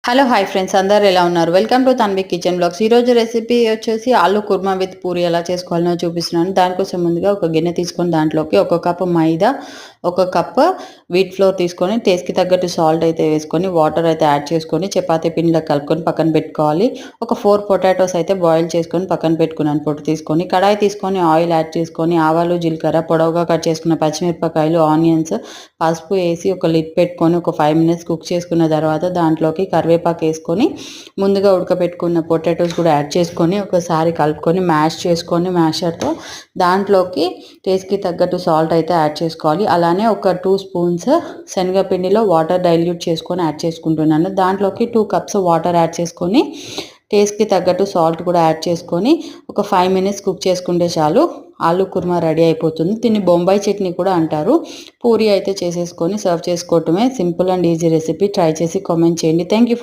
Hello hi friends అందరు ఎలా ఉన్నారు? Welcome to Tanvi kitchen blogs. ఈరోజు రెసిపీ వచ్చేసి ఆలు కుర్మా విత్ పూరి ఎలా చేసుకోవాలో చూపిస్తున్నాను. దానికోసం ముందుగా ఒక గిన్నె తీసుకొని దాంట్లోకి ఒక కప్పు మైదా, ఒక కప్పు వీట్ ఫ్లోర్ తీసుకొని టేస్ట్కి తగ్గట్టు సాల్ట్ అయితే వేసుకొని వాటర్ అయితే యాడ్ చేసుకొని చపాతీ పిండిలో కలుపుకొని పక్కన పెట్టుకోవాలి. ఒక 4 పొటాటోస్ అయితే బాయిల్ చేసుకొని పక్కన పెట్టుకున్నాను. పొట్టు తీసుకొని కడాయి తీసుకొని ఆయిల్ యాడ్ చేసుకొని ఆవాలు, జీలకర్ర, పొడవుగా కట్ చేసుకున్న పచ్చిమిరపకాయలు, ఆనియన్స్, పసుపు వేసి ఒక లిడ్ పెట్టుకొని ఒక 5 మినిట్స్ కుక్ చేసుకున్న తర్వాత దాంట్లోకి కరివేపాకు వేసుకొని ముందుగా ఉడకబెట్టుకున్న పొటాటోస్ కూడా యాడ్ చేసుకొని ఒకసారి కలుపుకొని మ్యాష్ చేసుకొని మ్యాషర్తో దాంట్లోకి టేస్ట్కి తగ్గట్టు సాల్ట్ అయితే యాడ్ చేసుకోవాలి. అలానే ఒక 2 స్పూన్స్ శనగపిండిలో వాటర్ డైల్యూట్ చేసుకొని యాడ్ చేసుకుంటున్నాను. దాంట్లోకి 2 కప్స్ వాటర్ యాడ్ చేసుకొని టేస్ట్కి తగ్గట్టు సాల్ట్ కూడా యాడ్ చేసుకొని ఒక 5 మినిట్స్ కుక్ చేసుకుంటే చాలు ఆలు కుర్మా రెడీ అయిపోతుంది. దీన్ని బొంబాయి చట్నీ కూడా అంటారు. పూరి అయితే చేసేసుకొని సర్వ్ చేసుకోవటమే. Simple and easy recipe. Try చేసి కామెంట్ చేయండి. Thank you.